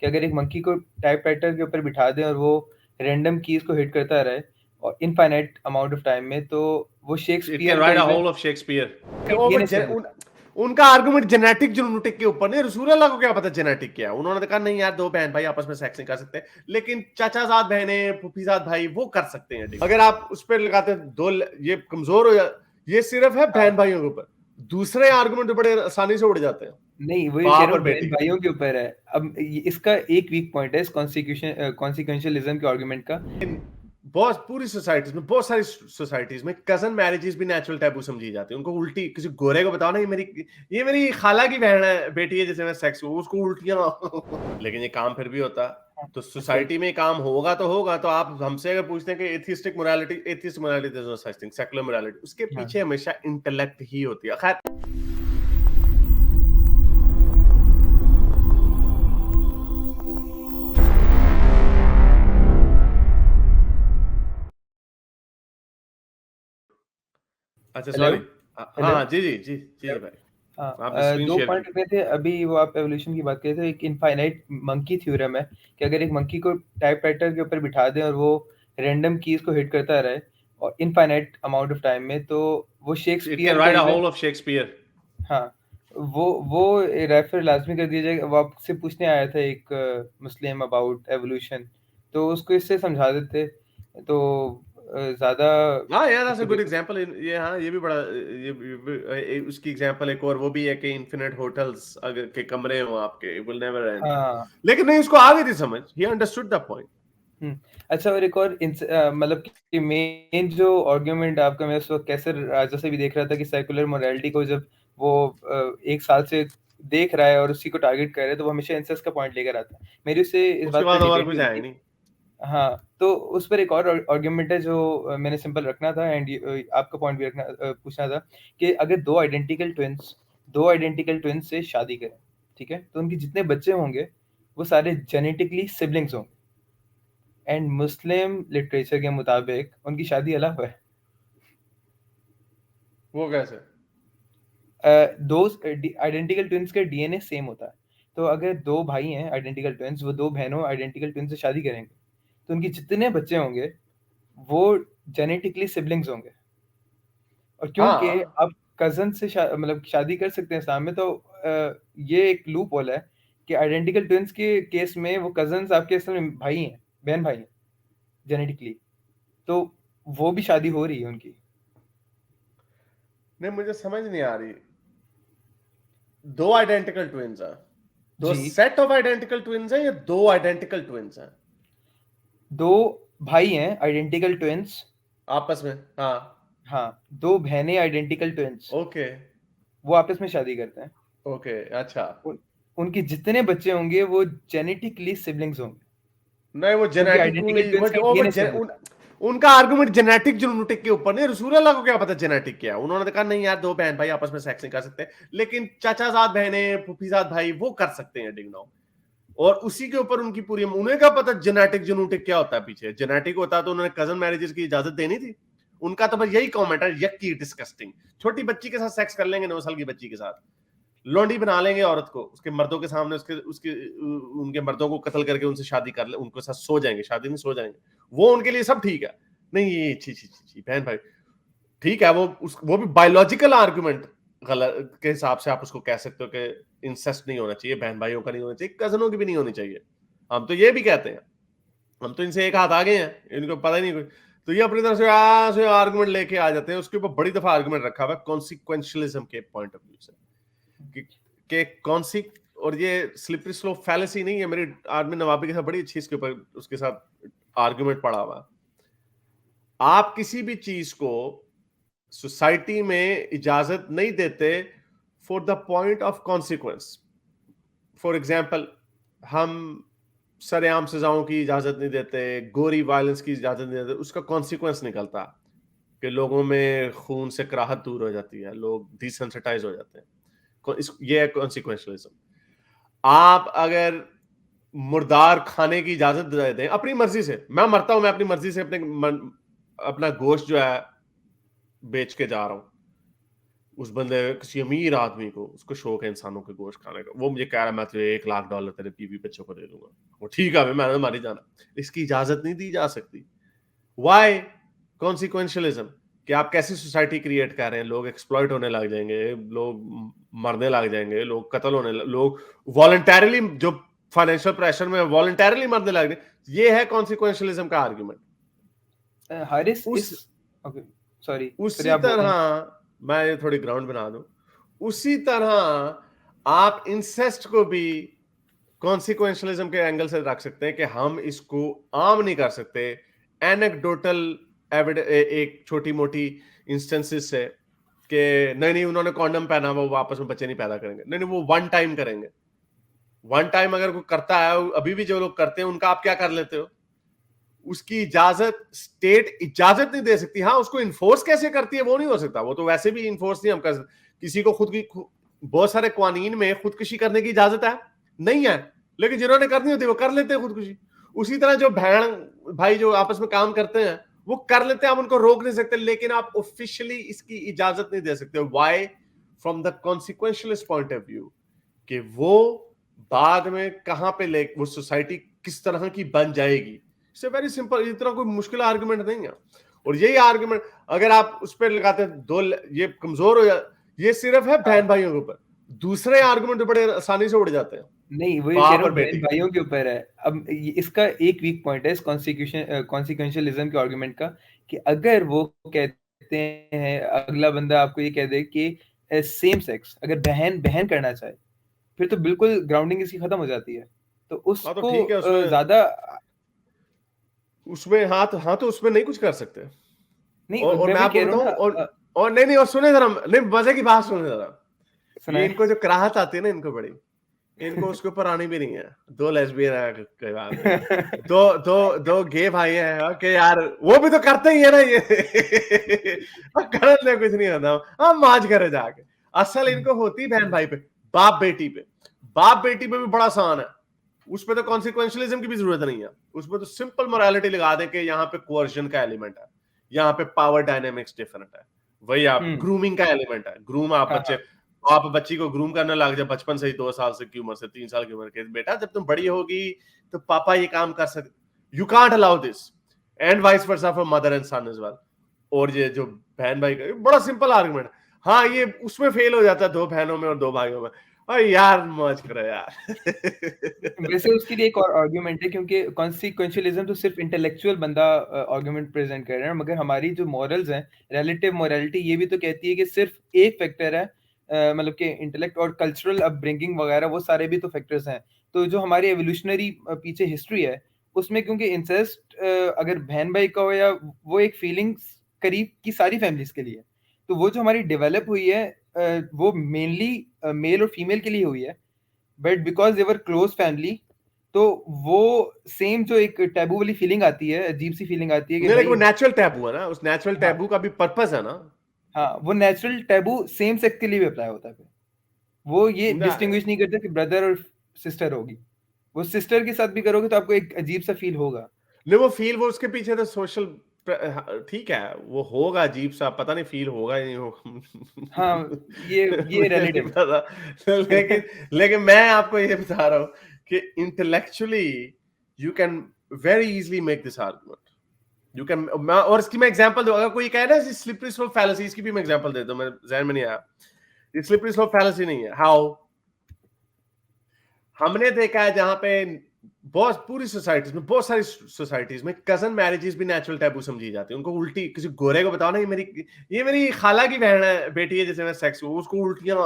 कि अगर एक मंकी को टाइपराइटर के ऊपर बिठा दें और वो रैंडम कीज़ को हिट करता रहे और इनफाइनाइट अमाउंट ऑफ टाइम में, तो वो It can शेक्सपियर का write a even whole of Shakespeare. एक वो डीएनए बट सेम होता है। उनका आर्गुमेंट जेनेटिक जेनेटिक के ऊपर नहीं, रसूल अल्लाह को क्या पता जेनेटिक क्या है। उन्होंने तो कहा नहीं यार, दो बहन भाई आपस में सेक्स नहीं कर सकते, लेकिन चाचा साथ बहनें, फूफी साथ भाई वो कर सकते हैं। अगर आप उस पर लगाते हैं दो, ये कमजोर हो जा, ये सिर्फ है हाँ। बहन भाइयों के ऊपर। दूसरे आर्गुमेंट तो बड़े आसानी से उड़ जाते हैं, नहीं, वही कह बाप रहा और हूँ, बेटी। बहन-भाइयों के ऊपर है। अब इसका एक वीक पॉइंट है इस कॉन्सिक्वेंशियलिज्म के आर्गुमेंट का। बहुत पूरी सोसाइटीज में, बहुत सारी सोसाइटीज में कजन मैरिजेस भी नेचुरल टैबू समझी जाती है। उनको उल्टी किसी गोरे को बताओ ना, ये मेरी खाला की बहन है, बेटी है जिसे मैं सेक्स हूँ, उसको उल्टियां लेकिन ये काम फिर भी होता। तो सही। सोसाइटी में काम होगा तो होगा। तो आप हमसे अगर पूछते हैं कि atheistic morality, atheist morality is no such thing, secular morality, उसके हाँ। पीछे हमेशा इंटेलेक्ट ही होती है। खैर, अच्छा हेलो? सॉरी। हेलो? हाँ जी जी जी जी हेलो? जी भाई, हाँ, आपने स्क्रीन 2 शेयर की। पॉइंट रखने थे। अभी वो आप एवोल्यूशन की बात कर रहे थे, एक इनफाइनाइट मंकी थ्योरम है कि अगर एक मंकी को टाइपराइटर के ऊपर बिठा दें और वो रैंडम कीज़ को हिट करता रहे और इनफाइनाइट अमाउंट ऑफ टाइम में, तो वो इट कैन शेक्सपियर का write a even whole of Shakespeare. हाँ, वो रेफर लाज़मी कर दिया जाएगा। वो आपसे पूछने आया था एक मुस्लिम अबाउट एवोल्यूशन, तो उसको इससे समझा देते, तो ज़्यादा हाँ यार, दैट्स अ गुड तरीके से। एग्जांपल। ये हाँ, ये भी बड़ा, उसकी एग्जांपल एक और वो भी है कि इन्फिनिट होटल्स अगर के कमरे हो आपके, विल नेवर एंड। हाँ। लेकिन नहीं, उसको आ गई थी समझ, ही अंडरस्टूड द पॉइंट। हुँ। अच्छा, और एक और मतलब कि मेन जो आर्गुमेंट आपका, मैं उस वक़्त कैसे राजा से भी देख रहा था कि सेक्युलर मोरालिटी को जब वो 1 साल से देख रहा है और उसी को टारगेट कर रहा है, तो वो हमेशा इंसेस्ट का पॉइंट लेकर आता है। मेरी उससे इस उसके बात पे बाद और डिबेट कुछ भी हुई है ही थी। नहीं। हाँ, तो उस पर एक और आर्गुमेंट है जो मैंने सिंपल रखना था, एंड आपका पॉइंट भी पूछना था कि अगर 2 आइडेंटिकल ट्विन्स से शादी करें, ठीक है? तो उनके जितने बच्चे होंगे, वो सारे जेनेटिकली सिबलिंग्स होंगे, एंड मुस्लिम लिटरेचर के मुताबिक उनकी शादी अलग है। वो कैसे? दो आइडेंटिकल ट्विन्स का डीएनए सेम होता है। तो अगर 2 भाई हैं आइडेंटिकल ट्विन्स, वो 2 बहनों आइडेंटिकल ट्विन्स से शादी करेंगे, तो उनके जितने बच्चे होंगे, वो जेनेटिकली सिबलिंग्स होंगे। और क्योंकि हाँ आप कज़न से मतलब शादी कर सकते हैं इस्लाम में, तो ये एक लूप होल है कि आइडेंटिकल ट्विन्स के केस में वो कज़न्स आपके असल में भाई हैं, बहन-भाई हैं जेनेटिकली। तो वो भी शादी हो रही है उनकी। नहीं, मुझे समझ नहीं आ रही। दो आइडेंटिकल ट्विंस हैं, दो जी। सेट ऑफ आइडेंटिकल ट्विंस हैं, या दो आइडेंटिकल ट्विंस हैं 2 भाई हैं आइडेंटिकल ट्विन्स। आपस में? हाँ। हाँ, 2 बहनें आइडेंटिकल ट्विन्स, ओके वो आपस में शादी करते हैं। ओके, अच्छा। उन उनके जितने बच्चे होंगे वो जेनेटिकली सिबलिंग्स होंगे, नहीं, वो क्योंकि जेनेटिकली आइडेंटिकल ट्विन्स का डीएनए सेम होता है। उनका आर्गुमेंट जेनेटिक जेनेटिक के ऊपर नहीं, रसूल अल्लाह को क्या पता जेनेटिक क्या है। उन्होंने तो कहा नहीं यार, दो बहन भाई आपस में सेक्स नहीं कर सकते, लेकिन चाचा साथ बहनें, फूफी साथ भाई वो कर सकते हैं, डिंग डोंग। और उसी के ऊपर उनकी पूरी, उन्हें क्या पता जेनेटिक जेनेटिक क्या होता है पीछे। जेनेटिक होता तो उन्होंने कजन मैरिजेस की इजाजत देनी थी। उनका तो बस यही कमेंट है, यक्की डिस्कस्टिंग। छोटी बच्ची के साथ सेक्स कर लेंगे, 9 साल की बच्ची के साथ लौंडी बना लेंगे औरत को, उसके मर्दों के सामने, उसके उसके उनके मर्दों को कत्ल करके उनसे शादी कर ले, उनके साथ सो जाएंगे, शादी नहीं सो जाएंगे, वो उनके लिए सब ठीक है। नहीं, ये छी छी छी छी बहन भाई ठीक है, वो भी बायोलॉजिकल आर्गुमेंट गलत के हिसाब से आप उसको कह सकते हो कि इंसेस्ट नहीं होना चाहिए, बहन भाइयों का नहीं होना चाहिए, कजनों की भी नहीं होनी चाहिए। हम तो ये भी कहते हैं, हम तो इनसे एक हाथ आगे हैं, इनको पता ही नहीं कोई। तो ये अपनी तरफ से आर्गुमेंट लेके आ जाते हैं। उसके ऊपर बड़ी दफा आर्गुमेंट रखा हुआ है कॉन्सिक्वेंशियलिज्म के पॉइंट ऑफ व्यू से, कि कौन सी, और ये स्लिपरी स्लोप फैलेसी नहीं है। मेरी आदमी नवाबी के साथ बड़ी अच्छी इसके ऊपर उसके साथ आर्गुमेंट पड़ा हुआ। आप किसी भी चीज को सोसाइटी में इजाजत नहीं देते for the point of consequence. For example, हम सरेआम सजाओं की इजाजत नहीं देते, गोरी वायलेंस की इजाजत नहीं देते, उसका कॉन्सिक्वेंस निकलता कि लोगों में खून से कराहत दूर हो जाती है, लोग डिसेंसिटाइज हो जाते हैं। ये है कॉन्सिक्वेंशलिज्म। आप अगर मुर्दार खाने की इजाजत दे दें अपनी मर्जी से, मैं मरता हूं, मैं अपनी मर्जी से अपना गोश्त जो है बेच के जा रहा हूं, उस बंदे किसी अमीर आदमी को उसको शौक है इंसानों के गोश्त खाने का, वो मुझे कह रहा है मैं तुझे $1 लाख तेरे बीवी बच्चों को दे दूंगा, वो ठीक है मैंने मारी जाना, इसकी इजाजत नहीं दी जा सकती। वाई कॉन्सिक्वेंशियलिज्म, कि आप कैसी सोसाइटी क्रिएट कर रहे हैं, लोग एक्सप्लॉइट होने लग जाएंगे, लोग मरने लग जाएंगे, लोग कत्ल होने लोग वॉलंटरली जो फाइनेंशियल प्रेशर में वॉलंटरली मरने लग जाए। ये है कॉन्सिक्वेंशियलिज्म का आर्ग्यूमेंट। हारिस उस इस ओके सॉरी चलिए उसी आप बोलें। तरह मैं ये थोड़ी ग्राउंड बना दूं, उसी तरह आप इंसेस्ट को भी कॉन्सिक्वेंशियलिज्म के एंगल से रख सकते हैं कि हम इसको आम नहीं कर सकते एनेक्डोटल एक छोटी मोटी इंस्टेंसेस से कि नहीं नहीं उन्होंने कॉन्डम पहना वो आपस में बच्चे नहीं पैदा करेंगे, नहीं नहीं वो वन टाइम करेंगे। वन टाइम अगर कोई करता है, अभी भी जो लोग करते हैं उनका आप क्या कर लेते हो, उसकी इजाजत स्टेट इजाजत नहीं दे सकती। हाँ उसको इन्फोर्स कैसे करती है वो नहीं हो सकता, वो तो वैसे भी इन्फोर्स नहीं हम कर सकते। किसी को खुद की बहुत सारे कानून में खुदकुशी करने की इजाजत है नहीं है, लेकिन जिन्होंने करनी होती है वो कर लेते हैं खुदकुशी। उसी तरह जो बहन भाई जो आपस में काम करते हैं वो कर लेते हैं, आप उनको रोक नहीं सकते, लेकिन आप ऑफिशियली इसकी इजाजत नहीं दे सकते। Why? From the consequentialist point of view, कि वो बाद में कहां पे ले वो सोसाइटी किस तरह की बन जाएगी। इट्स वेरी सिंपल, इतना कोई मुश्किल आर्गुमेंट नहीं है। और यही आर्गुमेंट अगर आप उस पर लगाते हैं दो, ये कमजोर हो जाए, ये सिर्फ है बहन भाइयों के ऊपर, दूसरे आर्गुमेंट बड़े आसानी से उड़ जाते हैं, नहीं वही कह बाप रहा और हूँ बहन बेटी। भाइयों के ऊपर है। अब इसका एक वीक पॉइंट है इस कॉन्सिक्वेंशियलिज्म के आर्गुमेंट का, कि अगर वो कहते हैं अगला बंदा आपको ये कह दे कि सेम सेक्स अगर बहन बहन करना चाहे, फिर तो बिल्कुल ग्राउंडिंग इसकी खत्म हो जाती है। तो हाँ तो उसको ठीक है, उसमें ज्यादा उसमें हाँ तो उसमें नहीं कुछ कर सकते। नहीं, और मैं मैं वही आपको कह रहा हूँ बताऊं, ना। और नहीं नहीं, और सुने जरा, नहीं मजे की बात सुने जरा। ये सुनाए। इनको जो कराहत आती है ना इनको बड़ी, इनको उसके ऊपर आनी भी नहीं है। दो लेस्बियन है कोई बात नहीं, दो दो दो गे भाई हैं, ओके यार वो भी तो करते ही है ना ये करने कुछ नहीं होता, हम मौज करे जाके। असल इनको होती बहन भाई पे, बाप बेटी पे, बाप बेटी पे भी बड़ा आसान है। उसपे तो कॉन्सिक्वेंशियलिज्म की भी जरूरत नहीं है, उसमें तो सिंपल मोरालिटी लगा दें कि यहाँ पे कोअर्जन का एलिमेंट है, यहाँ पे पावर डायनेमिक्स डिफरेंट है। वही आप ग्रूमिंग का एलिमेंट है, ग्रूम आप बच्ची को ग्रूम करने लग जाए बचपन से ही, 2 साल से की उम्र से, 3 साल की उम्र के, बेटा जब तुम बड़ी होगी तो पापा ये काम कर सकते। You can't allow this, and vice versa for mother and son as well. और ये जो बहन भाई का बड़ा सिंपल आर्गुमेंट, हाँ ये उसमें फेल हो जाता है 2 बहनों में और 2 भाइयों में। अरे यार मौज करो यार वैसे उसके लिए एक और आर्ग्यूमेंट है, क्योंकि कॉन्सिक्वेंशियलिज्म तो सिर्फ इंटेलेक्चुअल बंदा आर्ग्यूमेंट प्रेजेंट कर रहा है, मगर हमारी जो मॉरल्स हैं, रिलेटिव मोरालिटी, ये भी तो कहती है कि सिर्फ एक फैक्टर है, मतलब कि इंटेलेक्ट और कल्चरल अपब्रिंगिंग वगैरह वो सारे भी तो फैक्टर्स हैं। तो जो हमारी एवोल्यूशनरी पीछे हिस्ट्री है उसमें, क्योंकि इंसेस्ट अगर बहन भाई का हो या वो एक फीलिंग्स करीब की सारी फैमिलीज के लिए, तो वो जो हमारी डेवलप हुई है वो मेनली मेल और फीमेल के लिए हुई है, but because they were close family, तो वो सेम जो एक टैबू वाली फीलिंग आती है, अजीब सी फीलिंग आती है कि नहीं लेकिन वो भाई। नेचुरल टैबू है ना, उस नेचुरल हाँ टैबू का भी पर्पस है ना। हाँ, वो नेचुरल टैबू सेम सेक्स के लिए भी अप्लाई होता है फिर। वो ये ना डिस्टिंग्विश नहीं करता कि ब्रदर और सिस्टर होगी, वो सिस्टर के साथ भी करोगे तो आपको एक अजीब सा फील होगा। नहीं वो फील, वो उसके पीछे तो सोशल, ठीक है वो होगा अजीब सा, पता नहीं फील होगा या नहीं हाँ, होगा ये मुझे नहीं रिलेटिव पता, है। लेकिन मैं आपको ये बता रहा हूँ कि intellectually you can very easily make this argument. You can, और इसकी मैं एग्जांपल दूं, अगर कोई कहे ना स्लिपरी स्लोप फैलेसी, इसकी भी मैं एग्जांपल देता हूं, मेरे जहन में नहीं आया। ये स्लिपरी स्लोप फैलेसी नहीं है। हाउ? हमने देखा है जहां पे बहुत पूरी सोसाइटीज में, बहुत सारी सोसाइटीज में कजन मैरिजेस भी नेचुरल टैबू समझी जाती है। उनको उल्टी, किसी गोरे को बताओ ना ये मेरी खाला की बहन है, बेटी है जिसे मैं सेक्स हूँ, उसको उल्टियां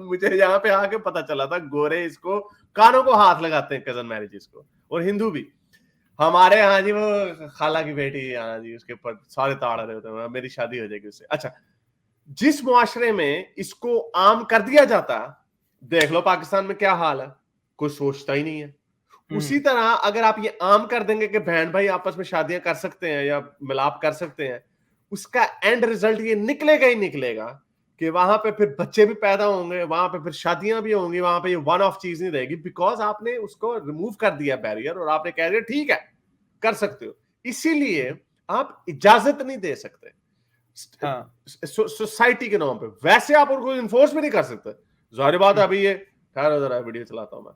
मुझे यहाँ पे आके पता चला था गोरे इसको कानों को हाथ लगाते हैं कजन मैरिजेस को, और हिंदू भी। हमारे यहाँ जी वो खाला की बेटी, हाँ जी उसके ऊपर सारे ताड़ रहे होते हैं, मेरी शादी हो जाएगी उससे। अच्छा, जिस मुआशरे में इसको आम कर दिया जाता, देख लो पाकिस्तान में क्या हाल है, कोई सोचता ही नहीं है। उसी तरह अगर आप ये आम कर देंगे कि बहन भाई आपस में शादियां कर सकते हैं या मिलाप कर सकते हैं, उसका एंड रिजल्ट ये निकलेगा ही निकलेगा कि वहां पे फिर बच्चे भी पैदा होंगे, वहां पे फिर शादियां भी होंगी, वहां पे ये वन ऑफ चीज नहीं रहेगी, बिकॉज आपने उसको रिमूव कर दिया बैरियर, और आपने कह दिया ठीक है कर सकते हो। इसीलिए आप इजाजत नहीं दे सकते। हाँ सोसाइटी के नाम पे, वैसे आप उनको इन्फोर्स भी नहीं कर सकते। जाहिर बात है, अभी ये खैर उधर वीडियो चलाता हूँ मैं,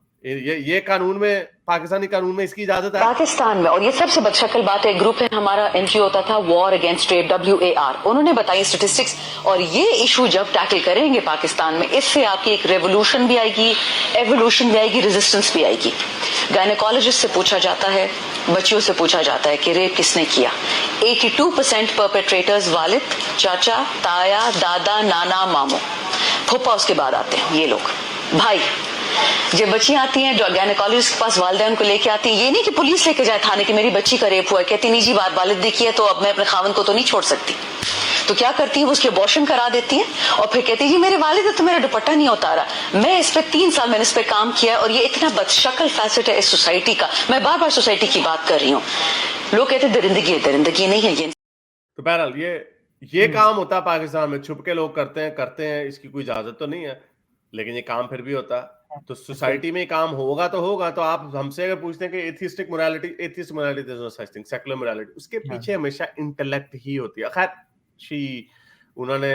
ये कानून में, पाकिस्तानी कानून में इसकी इजाजत है पाकिस्तान में। और ये सबसे बदशक्ल बात है, ग्रुप है हमारा, एनजीओ होता था वॉर अगेंस्ट रेप, WAR, उन्होंने बताई स्टेटिस्टिक्स। और ये इशू जब टैकल करेंगे पाकिस्तान में, इससे आपकी एक रेवोल्यूशन भी आएगी, एवोल्यूशन भी आएगी, रेजिस्टेंस भी आएगी। गायनेकोलॉजिस्ट से पूछा जाता है, बच्चियों से पूछा जाता है कि रेप किसने किया, 82% परपेट्रेटर्स वालिद, चाचा, ताया, दादा, नाना, मामू, फूफा उसके बाद आते हैं ये लोग। भाई जब बच्चियां आती हैं गायनेकोलॉजिस्ट के पास, वालिदैन को लेके आती हैं, ये नहीं कि पुलिस लेके जाए थाने की मेरी बच्ची का रेप हुआ है, कहती नहीं जी बात वालिद देखी है तो अब मैं अपने खावन को तो नहीं छोड़ सकती। तो क्या करती है, वो उसके अबॉर्शन करा देती है और फिर कहती है जी मेरे वालिद है तो मेरा दुपट्टा नहीं उतारा। मैं इस पे 3 साल मैंने इस पे काम किया और ये इतना बदशक्ल फैसेट है इस सोसाइटी का। मैं बार बार सोसाइटी की बात कर रही हूँ, लोग कहते दरिंदगी है, दरिंदगी नहीं है ये। तो बहरहाल ये काम होता है पाकिस्तान में, छुप के लोग करते हैं, इसकी कोई इजाजत तो नहीं है, लेकिन ये काम फिर भी होता है। तो सोसाइटी में काम होगा तो होगा। तो आप हमसे अगर पूछते हैं कि atheistic morality, atheist morality is no such thing, secular morality, उसके पीछे हमेशा इंटेलेक्ट ही होती है। खैर उन्होंने,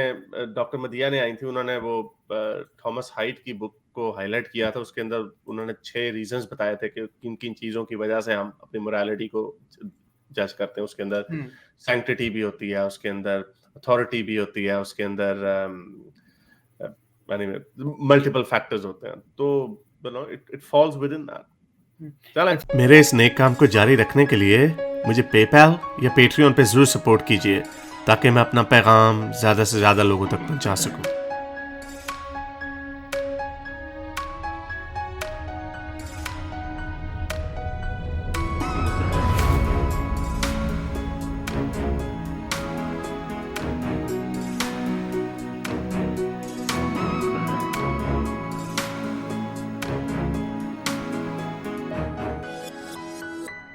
डॉक्टर मदिया ने आई थी, उन्होंने वो थॉमस हाइट की बुक को हाईलाइट किया था, उसके अंदर उन्होंने 6 रीजंस बताए थे कि किन किन चीजों की वजह से हम अपनी मोरालिटी को जज करते हैं। उसके अंदर सैंक्टिटी भी होती है, उसके अंदर अथॉरिटी भी होती है, उसके अंदर मल्टीपल फैक्टर्स होते हैं। तो it falls with in that. मेरे इस नेक काम को जारी रखने के लिए मुझे पेपैल या पेट्रियन पे जरूर सपोर्ट कीजिए, ताकि मैं अपना पैगाम ज्यादा से ज्यादा लोगों तक पहुंचा सकूं।